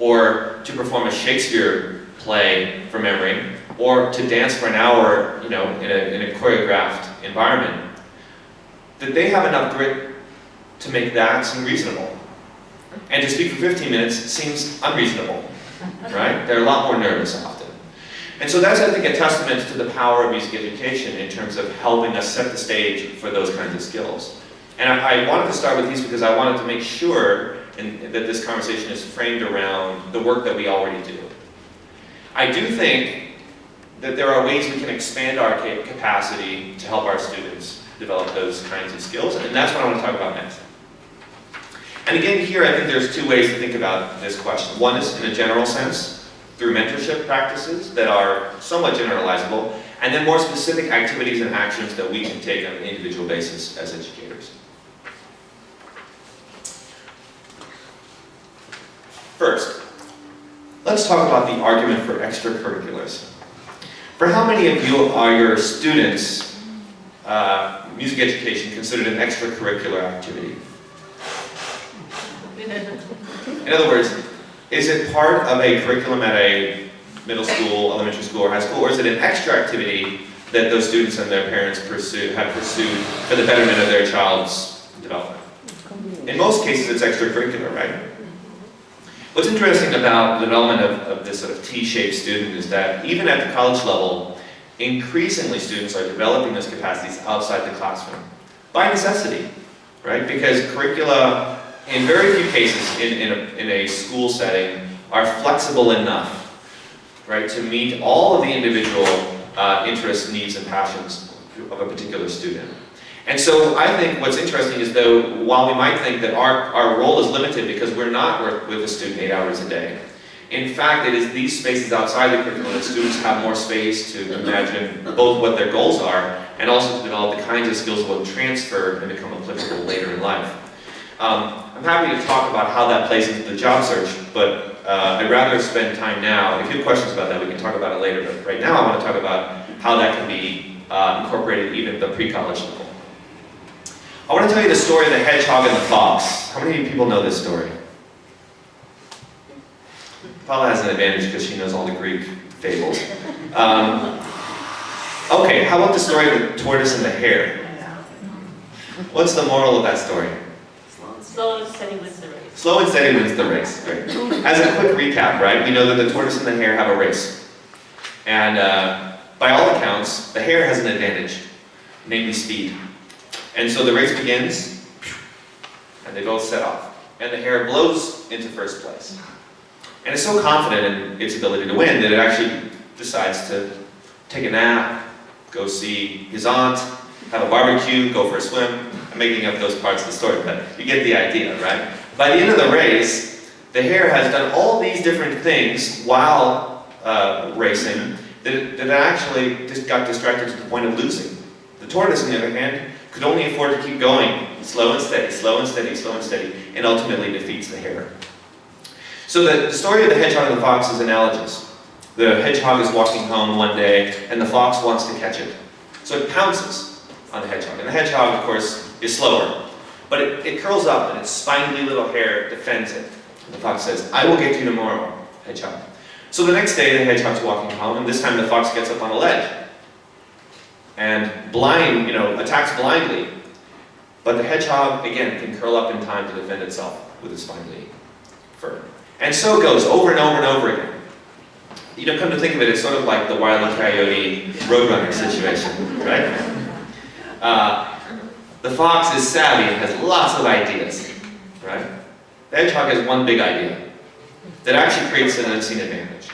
or to perform a Shakespeare play from memory, or to dance for an hour, in a choreographed environment, that they have enough grit to make that seem reasonable. And to speak for 15 minutes seems unreasonable, right? They're a lot more nervous often. And so that's, I think, a testament to the power of music education in terms of helping us set the stage for those kinds of skills. And I wanted to start with these because I wanted to make sure that this conversation is framed around the work that we already do. I do think that there are ways we can expand our capacity to help our students develop those kinds of skills, and that's what I want to talk about next. And again, here I think there's two ways to think about this question. One is in a general sense, through mentorship practices that are somewhat generalizable, and then more specific activities and actions that we can take on an individual basis as educators. First, let's talk about the argument for extracurriculars. For how many of you are your students' music education considered an extracurricular activity? In other words, is it part of a curriculum at a middle school, elementary school, or high school, or is it an extra activity that those students and their parents have pursued for the betterment of their child's development? In most cases, it's extracurricular, right? What's interesting about the development of this sort of T-shaped student is that even at the college level, increasingly students are developing those capacities outside the classroom by necessity, right? Because curricula, in very few cases in a school setting, are flexible enough, right, to meet all of the individual interests, needs, and passions of a particular student. And so I think what's interesting is, though, while we might think that our role is limited because we're not with a student 8 hours a day, in fact, it is these spaces outside the curriculum that students have more space to imagine both what their goals are and also to develop the kinds of skills that will transfer and become applicable later in life. I'm happy to talk about how that plays into the job search, but I'd rather spend time now. If you have questions about that, we can talk about it later, but right now I want to talk about how that can be incorporated even at the pre-college level. I want to tell you the story of the hedgehog and the fox. How many people know this story? Paula has an advantage because she knows all the Greek fables. Okay, how about the story of the tortoise and the hare? What's the moral of that story? Slow and steady wins the race. Slow and steady wins the race. Great. As a quick recap, right, we know that the tortoise and the hare have a race. And by all accounts, the hare has an advantage, namely speed. And so the race begins, and they both set off. And the hare blows into first place. And it's so confident in its ability to win that it actually decides to take a nap, go see his aunt, have a barbecue, go for a swim. I'm making up those parts of the story, but you get the idea, right? By the end of the race, the hare has done all these different things while racing that it actually just got distracted to the point of losing. The tortoise, on the other hand, could only afford to keep going, slow and steady, slow and steady, slow and steady, and ultimately defeats the hare. So the story of the hedgehog and the fox is analogous. The hedgehog is walking home one day, and the fox wants to catch it. So it pounces on the hedgehog. And the hedgehog, of course, is slower. But it curls up, and its spindly little hair defends it. And the fox says, "I will get you tomorrow, hedgehog." So the next day, the hedgehog's walking home, and this time the fox gets up on a ledge. And attacks blindly. But the hedgehog, again, can curl up in time to defend itself with its spindly fur. And so it goes over and over and over again. Come to think of it, it's sort of like the Wile E. Coyote Roadrunner situation, right? The fox is savvy and has lots of ideas, right? The hedgehog has one big idea that actually creates an unseen advantage.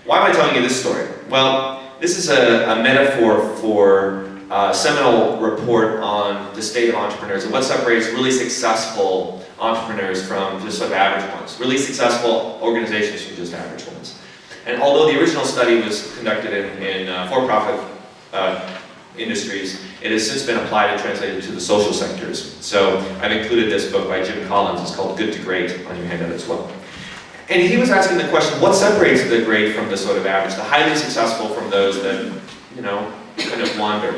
Why am I telling you this story? Well, this is a metaphor for a seminal report on the state of entrepreneurs and what separates really successful entrepreneurs from just sort of average ones, really successful organizations from just average ones. And although the original study was conducted in for-profit industries, it has since been applied and translated to the social sectors. So I've included this book by Jim Collins. It's called Good to Great on your handout as well. And he was asking the question, what separates the great from the sort of average, the highly successful from those that, kind of wander?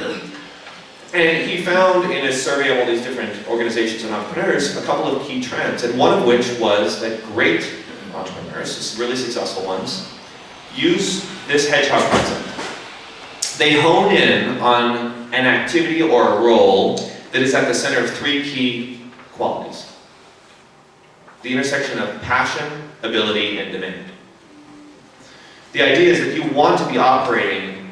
And he found in his survey of all these different organizations and entrepreneurs a couple of key trends, and one of which was that great entrepreneurs, really successful ones, use this hedgehog concept. They hone in on an activity or a role that is at the center of three key qualities. The intersection of passion, ability, and demand. The idea is that you want to be operating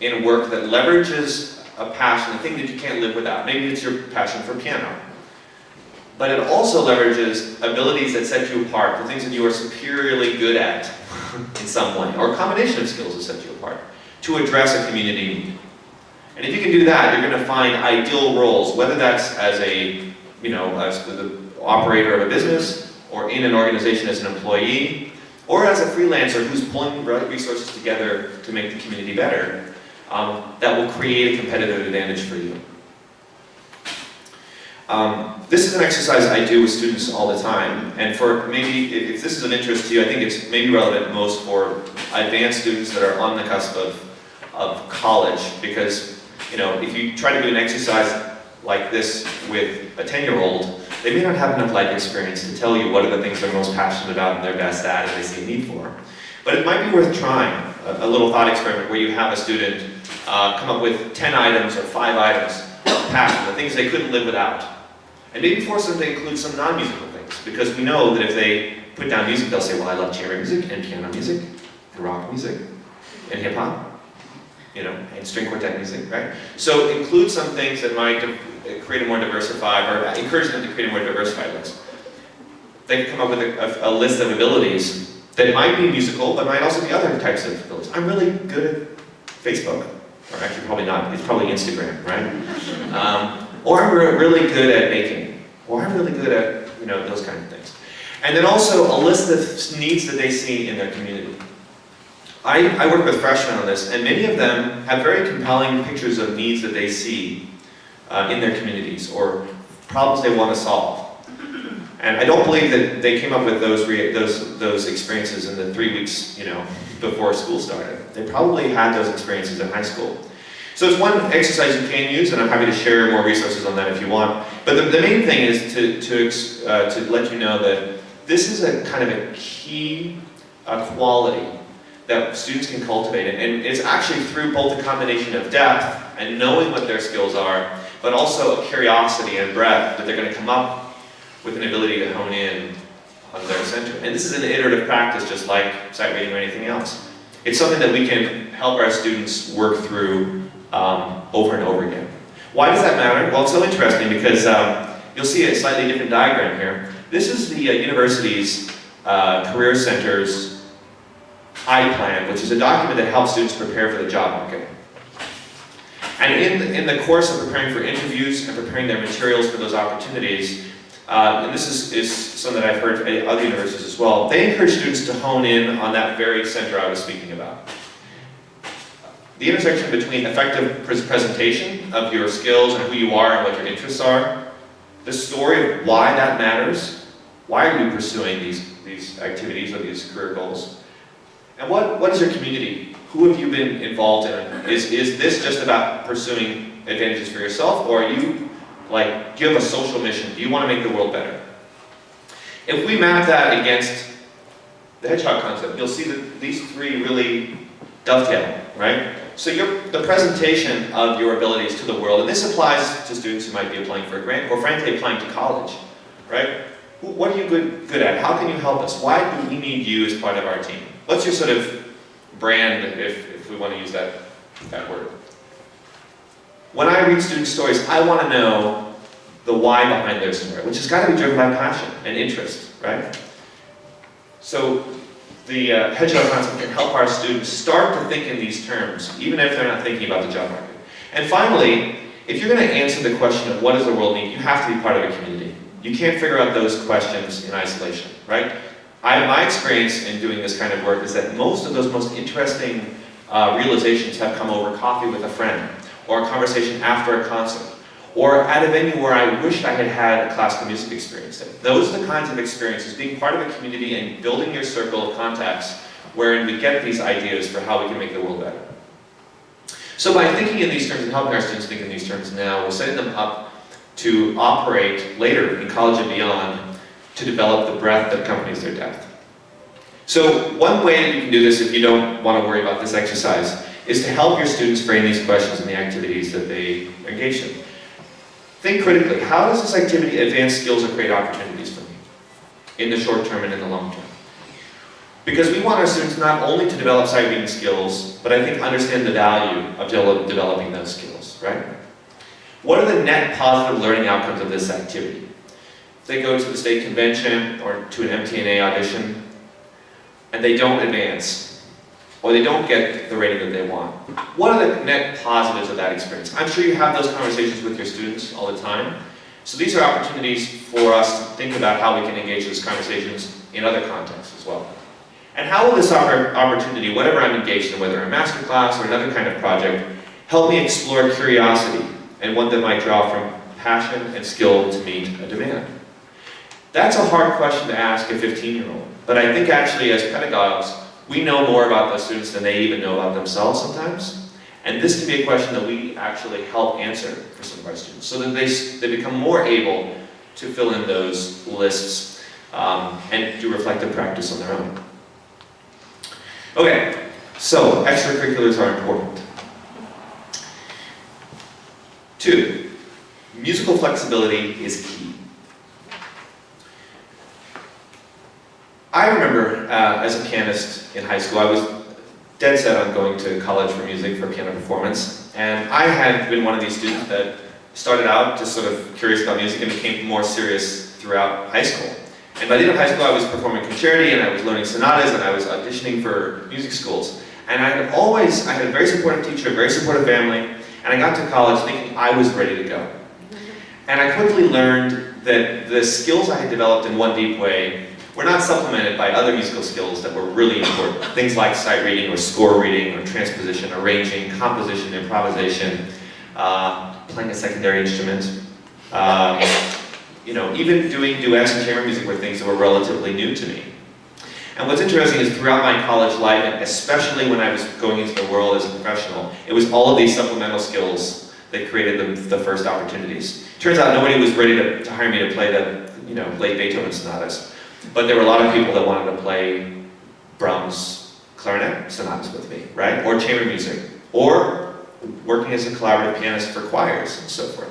in work that leverages a passion, a thing that you can't live without. Maybe it's your passion for piano. But it also leverages abilities that set you apart, the things that you are superiorly good at in some way, or a combination of skills that set you apart, to address a community need. And if you can do that, you're going to find ideal roles, whether that's as a, as the operator of a business, or in an organization as an employee, or as a freelancer who's pulling resources together to make the community better, that will create a competitive advantage for you. This is an exercise I do with students all the time, and for maybe, if this is of interest to you, I think it's maybe relevant most for advanced students that are on the cusp of college, because, if you try to do an exercise like this with a 10-year-old, they may not have enough life experience to tell you what are the things they're most passionate about and they're best at and they see a need for. But it might be worth trying a little thought experiment where you have a student come up with 10 items or 5 items of passion, the things they couldn't live without. And maybe force them to include some non-musical things, because we know that if they put down music, they'll say, well, I love chamber music, and piano music, and rock music, and hip-hop, and string quartet music, right? So include some things that might create a more diversified, or encourage them to create a more diversified list. They can come up with a list of abilities that might be musical, but might also be other types of abilities. I'm really good at Facebook, or actually probably not, it's probably Instagram, right? Or I'm really good at baking, or I'm really good at, those kind of things. And then also a list of needs that they see in their community. I work with freshmen on this, and many of them have very compelling pictures of needs that they see in their communities, or problems they want to solve. And I don't believe that they came up with those experiences in the 3 weeks, before school started. They probably had those experiences in high school. So it's one exercise you can use, and I'm happy to share more resources on that if you want. But the main thing is to let you know that this is a kind of a key quality that students can cultivate. And it's actually through both a combination of depth and knowing what their skills are, but also a curiosity and breadth that they're going to come up with an ability to hone in on their center. And this is an iterative practice, just like sight reading or anything else. It's something that we can help our students work through over and over again. Why does that matter? Well, it's so interesting because you'll see a slightly different diagram here. This is the university's Career Center's I-Plan, which is a document that helps students prepare for the job market. And in the course of preparing for interviews and preparing their materials for those opportunities, and this is something that I've heard at other universities as well, they encourage students to hone in on that very center I was speaking about. The intersection between effective presentation of your skills and who you are and what your interests are, the story of why that matters, why are you pursuing these activities or these career goals, and what is your community? Who have you been involved in? Is this just about pursuing advantages for yourself, or are you, do you have a social mission? Do you want to make the world better? If we map that against the hedgehog concept, you'll see that these three really dovetail, right? So the presentation of your abilities to the world, and this applies to students who might be applying for a grant, or frankly applying to college, right? What are you good at? How can you help us? Why do we need you as part of our team? What's your sort of brand, if we want to use that word? When I read student stories, I want to know the why behind their story, which has got to be driven by passion and interest, right? So the hedgehog concept can help our students start to think in these terms, even if they're not thinking about the job market. And finally, if you're going to answer the question of what does the world need, you have to be part of a community. You can't figure out those questions in isolation, right? My experience in doing this kind of work is that most of those most interesting realizations have come over coffee with a friend, or a conversation after a concert, or at a venue where I wished I had had a classical music experience. Those are the kinds of experiences, being part of a community and building your circle of contacts, wherein we get these ideas for how we can make the world better. So by thinking in these terms and helping our students think in these terms now, we're setting them up to operate later in college and beyond to develop the breadth that accompanies their depth. So one way that you can do this if you don't want to worry about this exercise is to help your students frame these questions in the activities that they engage in. Think critically, how does this activity advance skills or create opportunities for me in the short term and in the long term? Because we want our students not only to develop sight reading skills, but I think understand the value of developing those skills, right? What are the net positive learning outcomes of this activity? If they go to the state convention or to an MTNA audition and they don't advance, or they don't get the rating that they want, what are the net positives of that experience? I'm sure you have those conversations with your students all the time. So these are opportunities for us to think about how we can engage those conversations in other contexts as well. And how will this opportunity, whatever I'm engaged in, whether a master class or another kind of project, help me explore curiosity and one that might draw from passion and skill to meet a demand? That's a hard question to ask a 15-year-old, but I think actually as pedagogues, we know more about the students than they even know about themselves sometimes. And this can be a question that we actually help answer for some of our students so that they become more able to fill in those lists and do reflective practice on their own. Okay, so extracurriculars are important. 2, musical flexibility is key. I remember as a pianist in high school, I was dead set on going to college for music, for piano performance, and I had been one of these students that started out just sort of curious about music and became more serious throughout high school. And by the end of high school, I was performing concerti, and I was learning sonatas, and I was auditioning for music schools. And I had a very supportive teacher, a very supportive family, and I got to college thinking I was ready to go. And I quickly learned that the skills I had developed in one deep way were not supplemented by other musical skills that were really important. Things like sight reading, or score reading, or transposition, arranging, composition, improvisation, playing a secondary instrument. Even doing duets and chamber music were things that were relatively new to me. And what's interesting is throughout my college life, and especially when I was going into the world as a professional, it was all of these supplemental skills that created the first opportunities. Turns out nobody was ready to hire me to play the late Beethoven sonatas, but there were a lot of people that wanted to play Brahms clarinet sonatas with me, right? Or chamber music, or working as a collaborative pianist for choirs and so forth.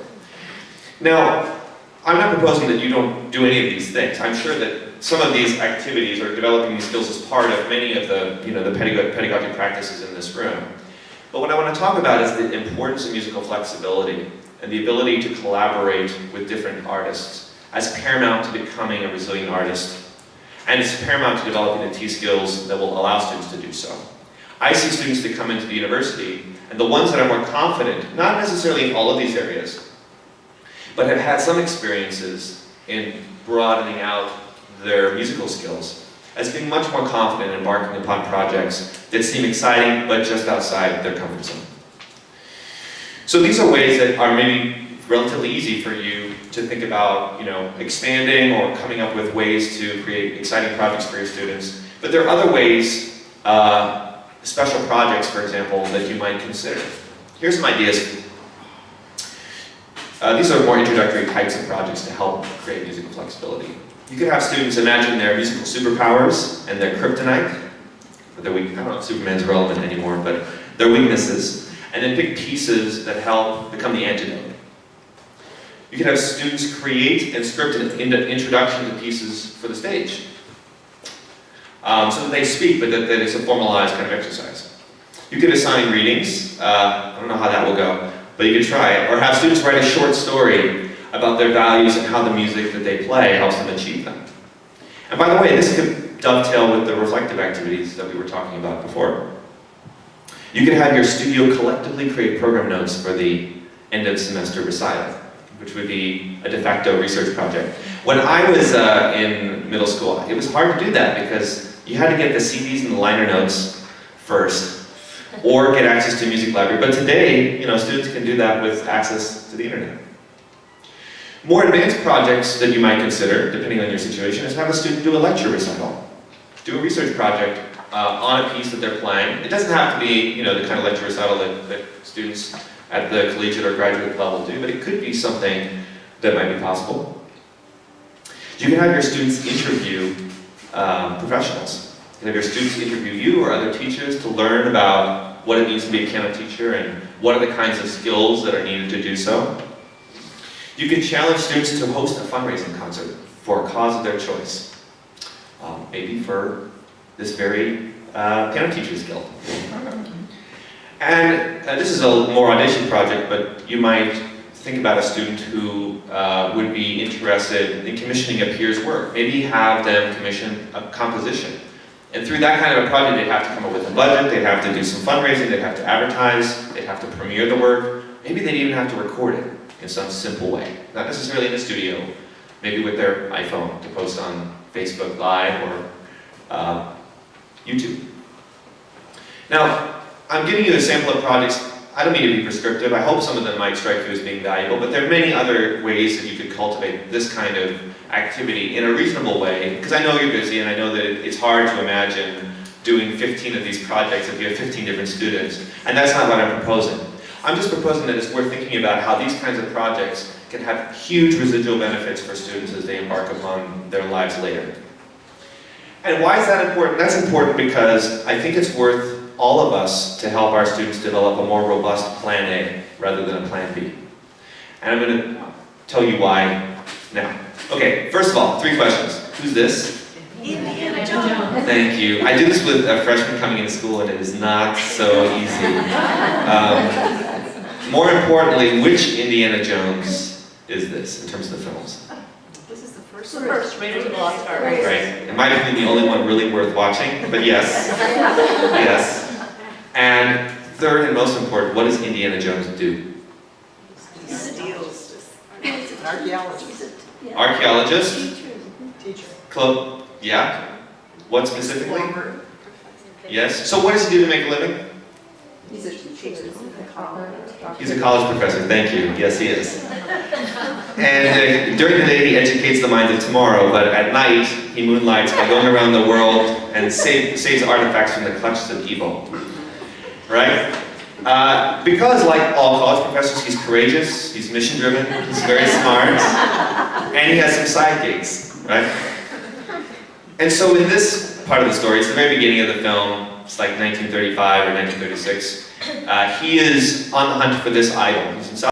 Now, I'm not proposing that you don't do any of these things. I'm sure that some of these activities or developing these skills is part of many of the pedagogic practices in this room. But what I want to talk about is the importance of musical flexibility and the ability to collaborate with different artists as paramount to becoming a resilient artist. And it's paramount to developing the T skills that will allow students to do so. I see students that come into the university, and the ones that are more confident, not necessarily in all of these areas, but have had some experiences in broadening out their musical skills, as being much more confident in embarking upon projects that seem exciting, but just outside their comfort zone. So these are ways that are maybe relatively easy for you to think about, expanding or coming up with ways to create exciting projects for your students. But there are other ways, special projects, for example, that you might consider. Here's some ideas. These are more introductory types of projects to help create musical flexibility. You could have students imagine their musical superpowers and their kryptonite, or their I don't know if Superman's relevant anymore, but their weaknesses, and then pick pieces that help become the antidote. You could have students create and script an introduction to pieces for the stage, so that they speak, but that it's a formalized kind of exercise. You could assign readings. I don't know how that will go, but you could try it. Or have students write a short story about their values and how the music that they play helps them achieve them. And by the way, this could dovetail with the reflective activities that we were talking about before. You could have your studio collectively create program notes for the end of semester recital, which would be a de facto research project. When I was in middle school, it was hard to do that because you had to get the CDs and the liner notes first, or get access to a music library. But today, students can do that with access to the internet. More advanced projects that you might consider, depending on your situation, is have a student do a lecture recital. Do a research project on a piece that they're playing. It doesn't have to be, the kind of lecture recital that students at the collegiate or graduate level do, but it could be something that might be possible. You can have your students interview professionals. You can have your students interview you or other teachers to learn about what it means to be a piano teacher and what are the kinds of skills that are needed to do so. You can challenge students to host a fundraising concert for a cause of their choice. Maybe for this very piano teachers guild. And this is a more audition project, but you might think about a student who would be interested in commissioning a peer's work. Maybe have them commission a composition. And through that kind of a project, they'd have to come up with a budget, they'd have to do some fundraising, they'd have to advertise, they'd have to premiere the work. Maybe they'd even have to record it in some simple way. Not necessarily in the studio, maybe with their iPhone to post on Facebook Live or YouTube. Now, I'm giving you a sample of projects. I don't mean to be prescriptive. I hope some of them might strike you as being valuable, but there are many other ways that you could cultivate this kind of activity in a reasonable way, because I know you're busy and I know that it's hard to imagine doing 15 of these projects if you have 15 different students, and that's not what I'm proposing. I'm just proposing that it's worth thinking about how these kinds of projects can have huge residual benefits for students as they embark upon their lives later. And why is that important? That's important because I think it's worth all of us to help our students develop a more robust plan A rather than a plan B. And I'm going to tell you why now. Okay, first of all, 3 questions. Who's this? Indiana Jones. Thank you. I do this with a freshman coming into school and it is not so easy. More importantly, which Indiana Jones is this in terms of the films? This is the first Raiders of the Lost Ark. Right. In my opinion, the only one really worth watching, but yes. Yes. And third and most important, what does Indiana Jones do? He steals. An archaeologist. Archaeologist? Teacher. Yeah? What specifically? Yes. So what does he do to make a living? He's a teacher. He's a college professor, thank you. Yes, he is. And during the day he educates the minds of tomorrow, but at night he moonlights by going around the world and saves artifacts from the clutches of evil. Right? Because like all college professors, he's courageous, he's mission-driven, he's very smart, and he has some side gigs, right? And so in this part of the story, it's the very beginning of the film, it's like 1935 or 1936, he is on the hunt for this idol. He's in South